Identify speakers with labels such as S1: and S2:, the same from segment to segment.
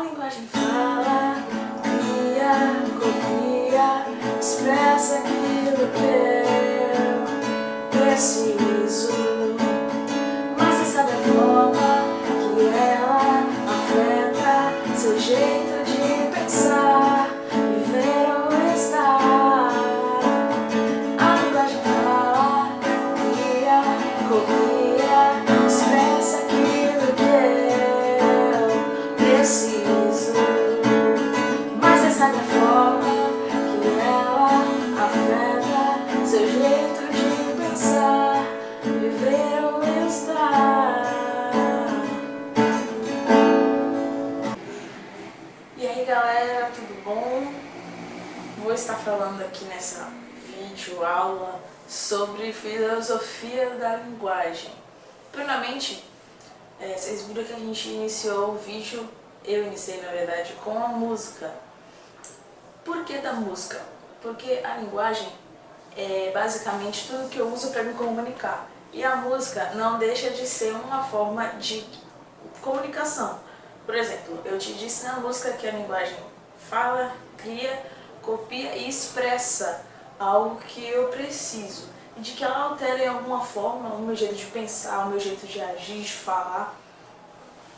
S1: linguagem fala, cria, copia, expressa aquilo que eu preciso, mas você sabe a forma que ela afeta seu jeito de pensar, viver ou estar. A linguagem fala, cria, copia, expressa aquilo que eu preciso, mas você sabe a forma que ela afeta seu jeito de pensar, viver ou estar. E aí galera, tudo bom? Vou estar falando aqui nessa vídeo aula sobre filosofia da linguagem. Primeiramente, vocês viram que a gente iniciou o vídeo, eu iniciei na verdade, com a música. Por que da música? Porque a linguagem é basicamente tudo que eu uso para me comunicar. E a música não deixa de ser uma forma de comunicação. Por exemplo, eu te disse na música que a linguagem fala, cria, copia e expressa algo que eu preciso. E de que ela altera em alguma forma o meu jeito de pensar, o meu jeito de agir, de falar,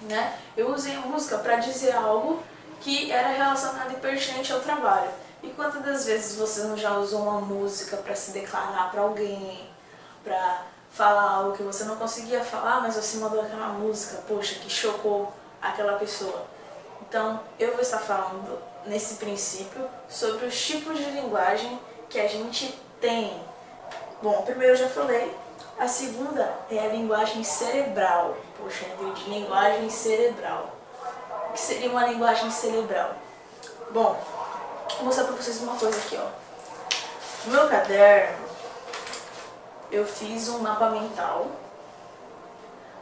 S1: né? Eu usei a música para dizer algo que era relacionado e pertinente ao trabalho. E quantas das vezes você não já usou uma música para se declarar para alguém, para falar algo que você não conseguia falar, mas você mandou aquela música, poxa, que chocou aquela pessoa. Então, eu vou estar falando nesse princípio sobre os tipos de linguagem que a gente tem. Bom, primeiro eu já falei, a segunda é a linguagem cerebral. Poxa, de linguagem cerebral. O que seria uma linguagem cerebral? Bom, vou mostrar pra vocês uma coisa aqui, ó. No meu caderno, eu fiz um mapa mental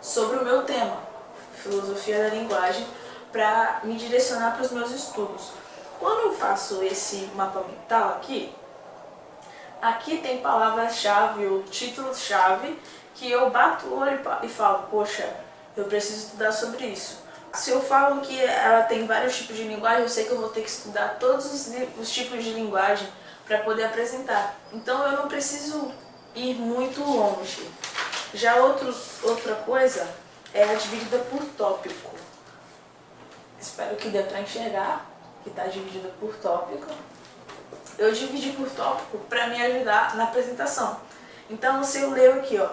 S1: sobre o meu tema, filosofia da linguagem, para me direcionar para os meus estudos. Quando eu faço esse mapa mental aqui tem palavras-chave ou títulos-chave que eu bato o olho e falo, poxa, eu preciso estudar sobre isso. Se eu falo que ela tem vários tipos de linguagem, eu sei que eu vou ter que estudar todos os tipos de linguagem para poder apresentar. Então eu não preciso ir muito longe. Já outra coisa é a dividida por tópico. Espero que dê para enxergar que está dividida por tópico. Eu dividi por tópico para me ajudar na apresentação. Então, se eu leio aqui, ó,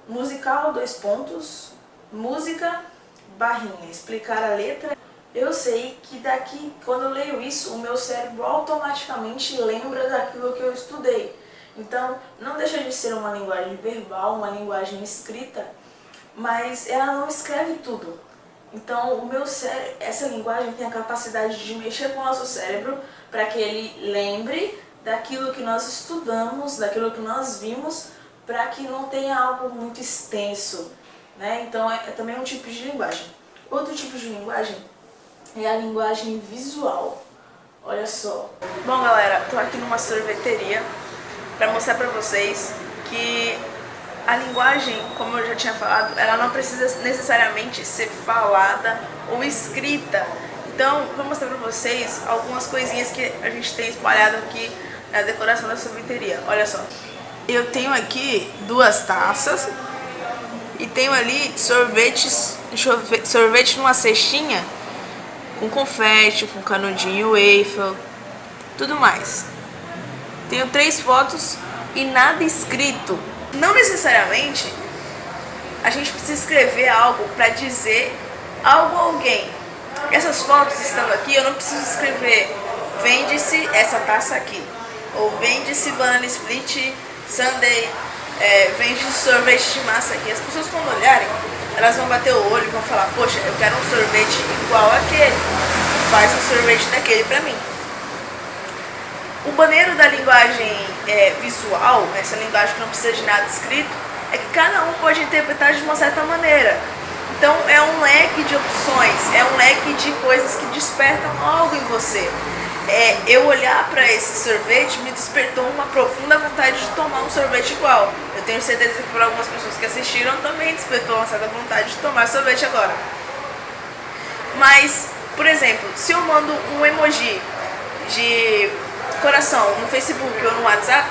S1: musical, 2 pontos, música, barrinha, explicar a letra, eu sei que daqui, quando eu leio isso, o meu cérebro automaticamente lembra daquilo que eu estudei. Então, não deixa de ser uma linguagem verbal, uma linguagem escrita, mas ela não escreve tudo. Então, o meu cérebro, essa linguagem tem a capacidade de mexer com o nosso cérebro para que ele lembre daquilo que nós estudamos, daquilo que nós vimos, para que não tenha algo muito extenso, né? Então, é também um tipo de linguagem. Outro tipo de linguagem é a linguagem visual. Olha só. Bom, galera, tô aqui numa sorveteria para mostrar para vocês que a linguagem, como eu já tinha falado, ela não precisa necessariamente ser falada ou escrita. Então, vou mostrar pra vocês algumas coisinhas que a gente tem espalhado aqui na decoração da sorveteria. Olha só. Eu tenho aqui 2 taças e tenho ali sorvete numa cestinha com confete, com canudinho waffle, tudo mais. Tenho 3 fotos e nada escrito. Não necessariamente a gente precisa escrever algo para dizer algo a alguém. Essas fotos estando aqui, eu não preciso escrever vende-se essa taça aqui, ou vende-se banana split sundae, vende-se sorvete de massa aqui. As pessoas, quando olharem, elas vão bater o olho e vão falar, poxa, eu quero um sorvete igual aquele, faz um sorvete daquele para mim. O maneiro da linguagem visual, essa linguagem que não precisa de nada escrito, é que cada um pode interpretar de uma certa maneira. Então é um leque de opções, é um leque de coisas que despertam algo em você. Eu olhar para esse sorvete me despertou uma profunda vontade de tomar um sorvete igual. Eu tenho certeza que para algumas pessoas que assistiram também despertou uma certa vontade de tomar sorvete agora. Mas
S2: Por exemplo, se eu mando um emoji de coração no Facebook ou no WhatsApp,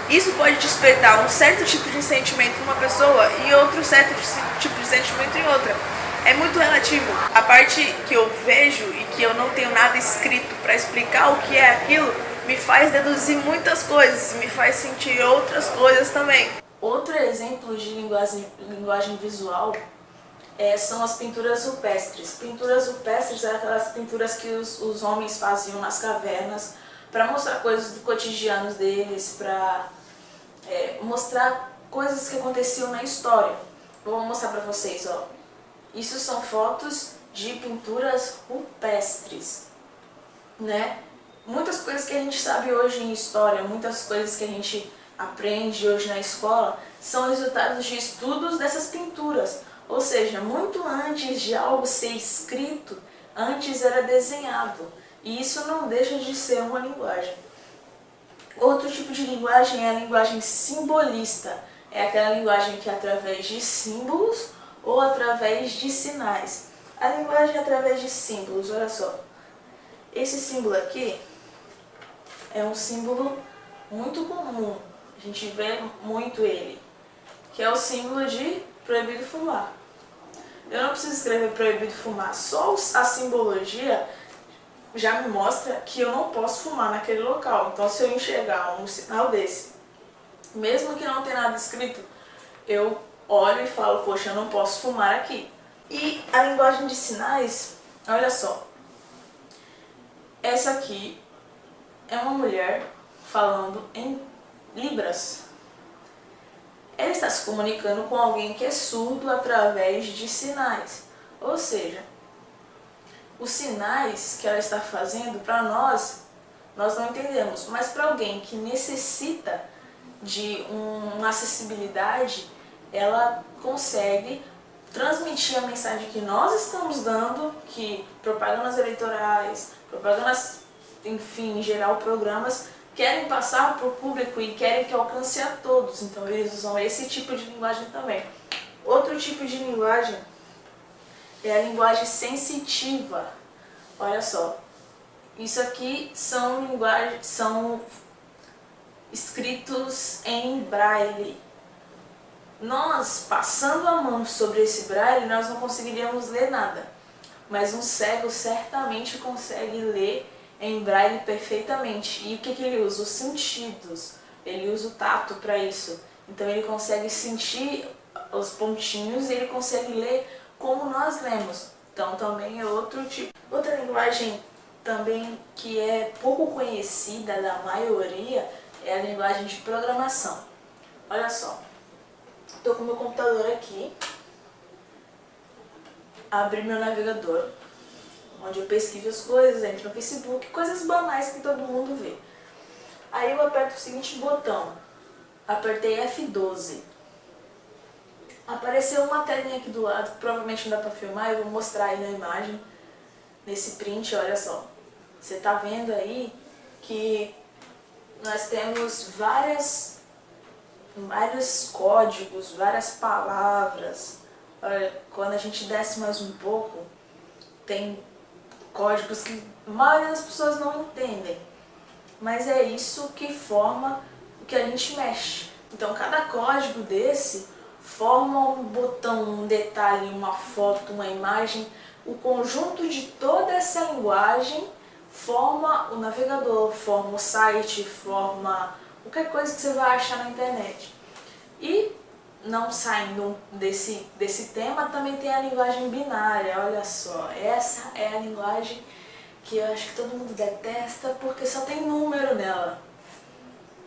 S2: isso pode despertar um certo tipo de sentimento em uma pessoa e outro certo tipo de sentimento em outra. É muito relativo. A parte que eu vejo e que eu não tenho nada escrito para explicar o que é aquilo, me faz deduzir muitas coisas, me faz sentir outras coisas também.
S1: Outro exemplo de linguagem visual são as pinturas rupestres. Pinturas rupestres eram aquelas pinturas que os homens faziam nas cavernas para mostrar coisas do cotidiano deles, para mostrar coisas que aconteciam na história. Vou mostrar para vocês, ó. Isso são fotos de pinturas rupestres, né? Muitas coisas que a gente sabe hoje em história, muitas coisas que a gente aprende hoje na escola, são resultados de estudos dessas pinturas. Ou seja, muito antes de algo ser escrito, antes era desenhado. E isso não deixa de ser uma linguagem. Outro tipo de linguagem é a linguagem simbolista. É aquela linguagem que é através de símbolos ou através de sinais. A linguagem através de símbolos, olha só. Esse símbolo aqui é um símbolo muito comum. A gente vê muito ele. Que é o símbolo de proibido fumar. Eu não preciso escrever proibido fumar. Só a simbologia já me mostra que eu não posso fumar naquele local. Então, se eu enxergar um sinal desse, mesmo que não tenha nada escrito, eu olho e falo, poxa, eu não posso fumar aqui. E a linguagem de sinais, olha só. Essa aqui é uma mulher falando em libras. Ela está se comunicando com alguém que é surdo através de sinais. Ou seja, os sinais que ela está fazendo, para nós não entendemos. Mas para alguém que necessita de uma acessibilidade, ela consegue transmitir a mensagem que nós estamos dando, que propagandas eleitorais, propagandas, enfim, em geral, programas, querem passar para o público e querem que alcance a todos. Então eles usam esse tipo de linguagem também. Outro tipo de linguagem é a linguagem sensitiva. Olha só, isso aqui são escritos em braille. Nós, passando a mão sobre esse braille, nós não conseguiríamos ler nada. Mas um cego certamente consegue ler em braille perfeitamente. E o que ele usa? Os sentidos. Ele usa o tato para isso. Então ele consegue sentir os pontinhos e ele consegue ler como nós lemos. Então também é outro tipo. Outra linguagem também que é pouco conhecida da maioria é a linguagem de programação. Olha só, estou com meu computador aqui, abri meu navegador, onde eu pesquiso as coisas, entro no Facebook, coisas banais que todo mundo vê. Aí eu aperto o seguinte botão, apertei F12. Apareceu uma telinha aqui do lado, que provavelmente não dá pra filmar, eu vou mostrar aí na imagem, nesse print, olha só. Você tá vendo aí que nós temos vários códigos, várias palavras. Olha, quando a gente desce mais um pouco, tem códigos que a maioria das pessoas não entendem. Mas é isso que forma o que a gente mexe. Então cada código desse forma um botão, um detalhe, uma foto, uma imagem. O conjunto de toda essa linguagem forma o navegador, forma o site, forma qualquer coisa que você vai achar na internet. E, não saindo desse tema, também tem a linguagem binária. Olha só, essa é a linguagem que eu acho que todo mundo detesta porque só tem número nela.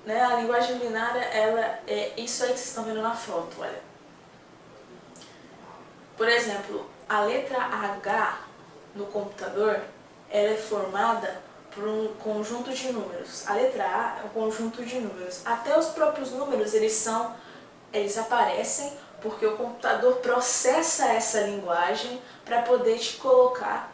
S1: Né? A linguagem binária, ela é isso aí que vocês estão vendo na foto, olha. Por exemplo, a letra H no computador, ela é formada por um conjunto de números. A letra A é um conjunto de números. Até os próprios números, eles aparecem porque o computador processa essa linguagem para poder te colocar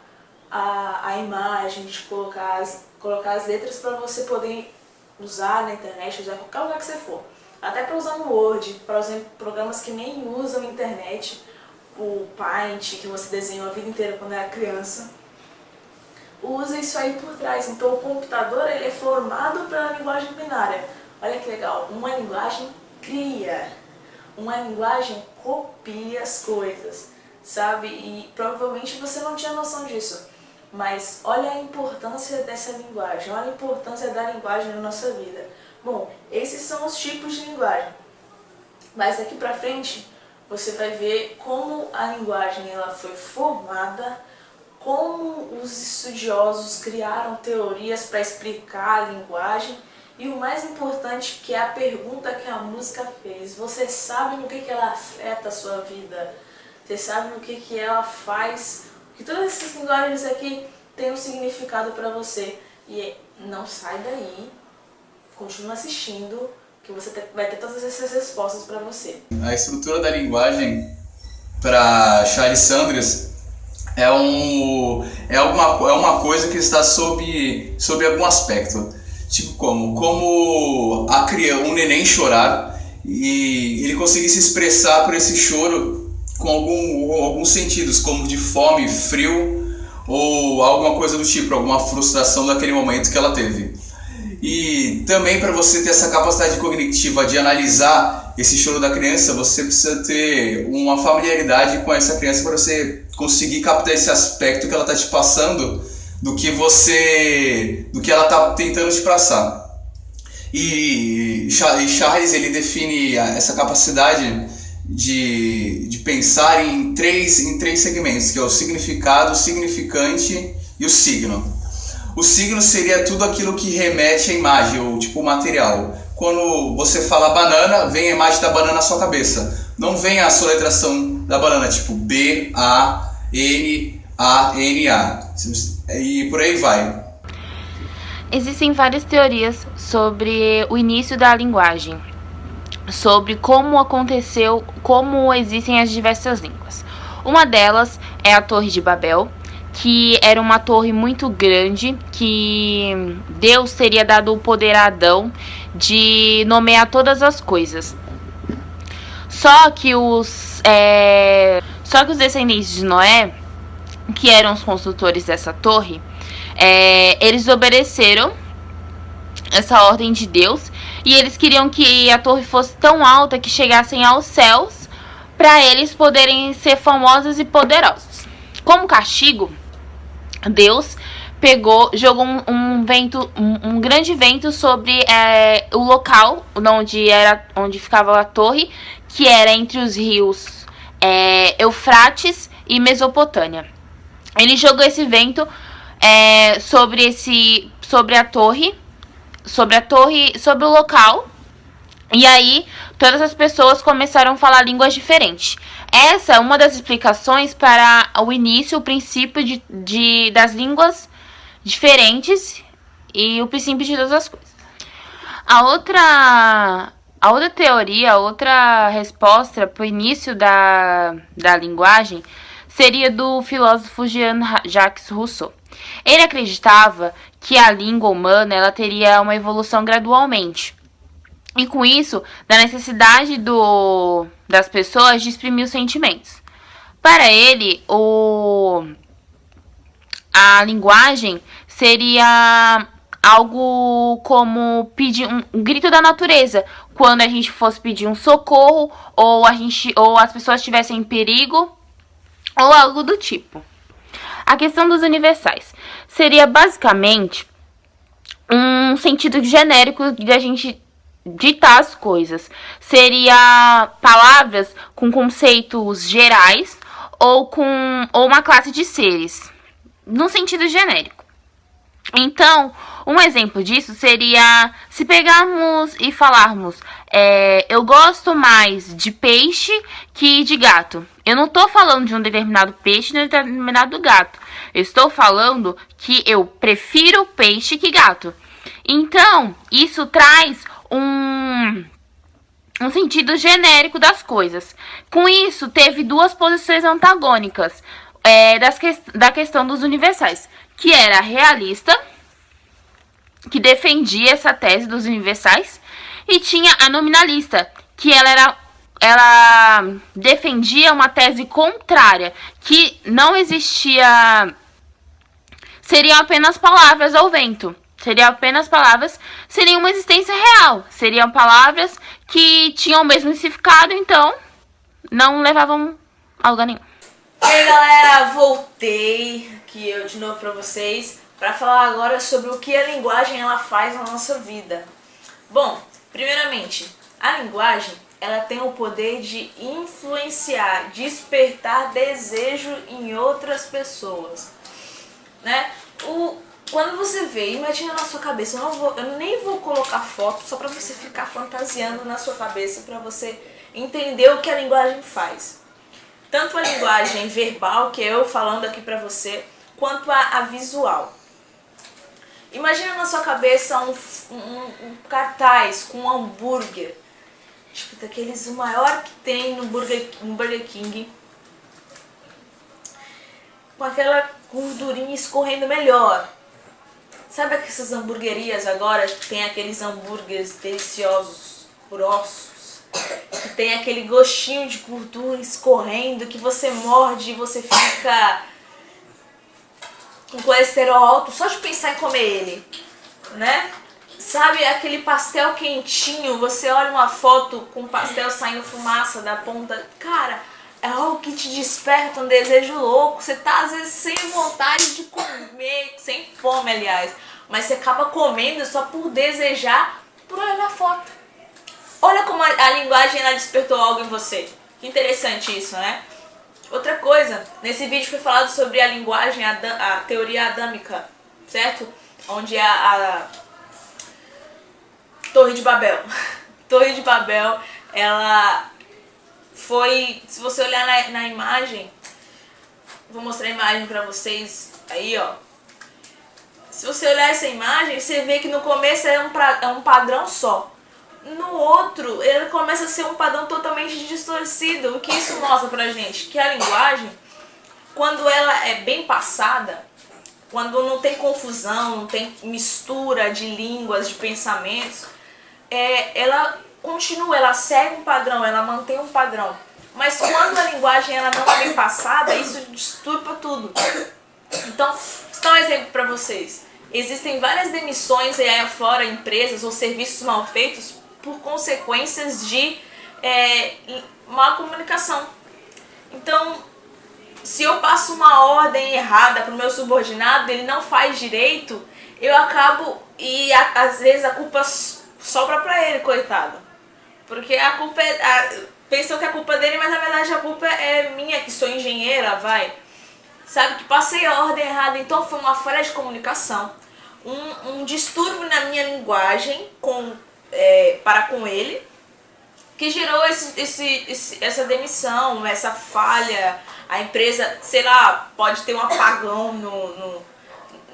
S1: a imagem, te colocar as letras para você poder usar na internet, usar em qualquer lugar que você for. Até para usar no Word, por exemplo, programas que nem usam internet, o Paint, que você desenhou a vida inteira quando era criança. isso aí por trás. Então o computador ele é formado pela linguagem binária. Olha que legal, uma linguagem cria, uma linguagem copia as coisas, sabe? E provavelmente você não tinha noção disso. Mas olha a importância dessa linguagem, olha a importância da linguagem na nossa vida. Bom, esses são os tipos de linguagem. Mas daqui pra frente, você vai ver como a linguagem ela foi formada, como os estudiosos criaram teorias para explicar a linguagem e o mais importante que é a pergunta que a música fez. Você sabe no que ela afeta a sua vida? Você sabe no que ela faz? Que todas essas linguagens aqui têm um significado para você. E não sai daí, continua assistindo, que você vai ter todas essas respostas para você.
S3: A estrutura da linguagem para Charles Sanders é uma coisa que está sob algum aspecto. Tipo como um neném chorar e ele conseguir se expressar por esse choro com alguns sentidos, como de fome, frio ou alguma coisa do tipo, alguma frustração daquele momento que ela teve. E também para você ter essa capacidade cognitiva de analisar esse choro da criança, você precisa ter uma familiaridade com essa criança para você conseguir captar esse aspecto que ela está te passando do que ela está tentando te passar. E Charles ele define essa capacidade de pensar em três segmentos, que é o significado, o significante e o signo. O signo seria tudo aquilo que remete à imagem, ou tipo material. Quando você fala banana, vem a imagem da banana na sua cabeça. Não vem a soletração da banana, tipo B-A-N-A-N-A. E por aí vai.
S4: Existem várias teorias sobre o início da linguagem, sobre como aconteceu, como existem as diversas línguas. Uma delas é a Torre de Babel, que era uma torre muito grande, que Deus teria dado o poder a Adão de nomear todas as coisas. Só que os descendentes de Noé, que eram os construtores dessa torre, eles obedeceram essa ordem de Deus e eles queriam que a torre fosse tão alta que chegassem aos céus para eles poderem ser famosos e poderosos. Como castigo, Deus jogou um grande vento sobre o local onde ficava a torre, que era entre os rios Eufrates e Mesopotâmia. Ele jogou esse vento sobre o local, e aí todas as pessoas começaram a falar línguas diferentes. Essa é uma das explicações para o início, o princípio das línguas diferentes e o princípio de todas as coisas. A outra teoria, a outra resposta para o início da linguagem seria do filósofo Jean-Jacques Rousseau. Ele acreditava que a língua humana ela teria uma evolução gradualmente. E com isso, da necessidade das pessoas de exprimir os sentimentos. Para ele, a linguagem seria algo como pedir um grito da natureza. Quando a gente fosse pedir um socorro, ou as pessoas estivessem em perigo, ou algo do tipo. A questão dos universais seria basicamente um sentido genérico de a gente ditar as coisas. Seria palavras com conceitos gerais ou uma classe de seres, no sentido genérico. Então, um exemplo disso seria se pegarmos e falarmos eu gosto mais de peixe que de gato. Eu não estou falando de um determinado peixe nem de um determinado gato. Eu estou falando que eu prefiro peixe que gato. Então, isso traz um sentido genérico das coisas. Com isso, teve duas posições antagônicas da questão dos universais, que era a realista, que defendia essa tese dos universais, e tinha a nominalista, que ela defendia uma tese contrária, que não existia seriam apenas palavras ao vento. Seriam apenas palavras sem nenhuma existência real. Seriam palavras que tinham o mesmo significado, então não levavam a lugar nenhum.
S1: E aí, galera, voltei aqui eu de novo pra vocês para falar agora sobre o que a linguagem ela faz na nossa vida. Bom, primeiramente, a linguagem ela tem o poder de influenciar, despertar desejo em outras pessoas, né? Quando você vê, imagina na sua cabeça, eu nem vou colocar foto só para você ficar fantasiando na sua cabeça, para você entender o que a linguagem faz. Tanto a linguagem verbal, que é eu falando aqui para você, quanto a visual. Imagina na sua cabeça um cartaz com um hambúrguer, tipo daqueles, o maior que tem no Burger King, com aquela gordurinha escorrendo melhor. Sabe essas hamburguerias agora que tem aqueles hambúrgueres deliciosos, grossos, que tem aquele gostinho de gordura escorrendo, que você morde e você fica com colesterol alto só de pensar em comer ele, né? Sabe aquele pastel quentinho, você olha uma foto com o pastel saindo fumaça da ponta, cara, é algo que te desperta um desejo louco. Você tá às vezes sem vontade de comer, sem fome aliás, mas você acaba comendo só por desejar, por olhar a foto. Olha como a linguagem ela despertou algo em você. Que interessante isso, né? Outra coisa, nesse vídeo foi falado sobre a linguagem, a teoria adâmica, certo? Onde a Torre de Babel. Torre de Babel, ela foi, se você olhar na imagem, vou mostrar a imagem pra vocês aí, ó. Se você olhar essa imagem, você vê que no começo é um padrão só. No outro, ele começa a ser um padrão totalmente distorcido. O que isso mostra pra gente? Que a linguagem, quando ela é bem passada, quando não tem confusão, não tem mistura de línguas, de pensamentos, ela continua, ela segue um padrão, ela mantém um padrão. Mas quando a linguagem ela não é bem passada, isso disturba tudo. Então, vou dar um exemplo para vocês. Existem várias demissões aí afora, empresas ou serviços mal feitos por consequências de má comunicação. Então, se eu passo uma ordem errada para o meu subordinado, ele não faz direito, eu acabo, e às vezes a culpa sobra para ele, coitado. Porque a culpa pensam que a culpa é dele, mas na verdade a culpa é minha, que sou engenheira, vai. Sabe, que passei a ordem errada, então foi uma falha de comunicação, um distúrbio na minha linguagem para com ele, que gerou essa demissão, essa falha. A empresa, sei lá, pode ter um apagão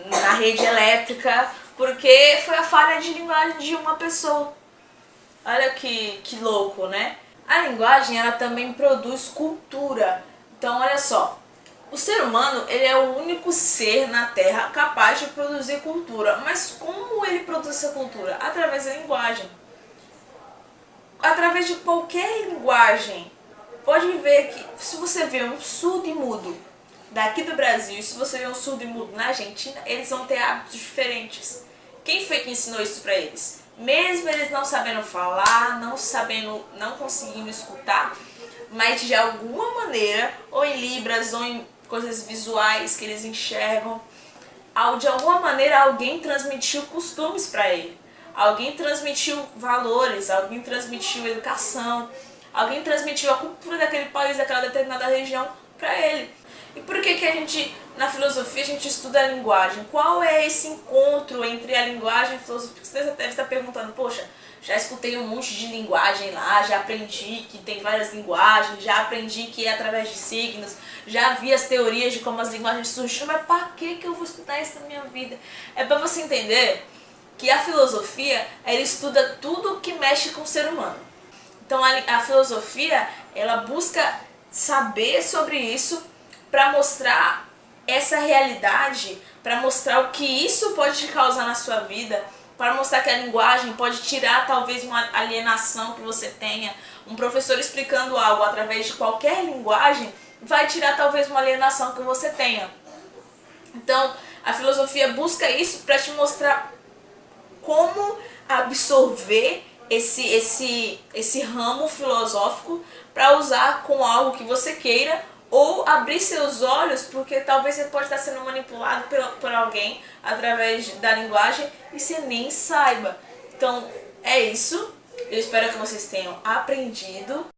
S1: na rede elétrica, porque foi a falha de linguagem de uma pessoa. Olha que louco, né? A linguagem, ela também produz cultura. Então, olha só. O ser humano, ele é o único ser na Terra capaz de produzir cultura. Mas como ele produz essa cultura? Através da linguagem. Através de qualquer linguagem. Pode ver que, se você vê um surdo e mudo daqui do Brasil, e se você vê um surdo e mudo na Argentina, eles vão ter hábitos diferentes. Quem foi que ensinou isso pra eles? Mesmo eles não sabendo falar, não conseguindo escutar, mas de alguma maneira, ou em libras, ou em coisas visuais que eles enxergam, de alguma maneira alguém transmitiu costumes para ele, alguém transmitiu valores, alguém transmitiu educação, alguém transmitiu a cultura daquele país, daquela determinada região para ele. E por que a gente, na filosofia, a gente estuda a linguagem? Qual é esse encontro entre a linguagem e a filosofia? Você deve estar perguntando, poxa, já escutei um monte de linguagem lá, já aprendi que tem várias linguagens, já aprendi que é através de signos, já vi as teorias de como as linguagens surgiram, mas para que eu vou estudar isso na minha vida? É para você entender que a filosofia, ela estuda tudo que mexe com o ser humano. Então a filosofia, ela busca saber sobre isso para mostrar essa realidade, para mostrar o que isso pode te causar na sua vida, para mostrar que a linguagem pode tirar talvez uma alienação que você tenha. Um professor explicando algo através de qualquer linguagem vai tirar talvez uma alienação que você tenha. Então, A filosofia busca isso para te mostrar como absorver esse ramo filosófico para usar com algo que você queira, ou abrir seus olhos, porque talvez você pode estar sendo manipulado por alguém através da linguagem e você nem saiba. Então é isso. Eu espero que vocês tenham aprendido.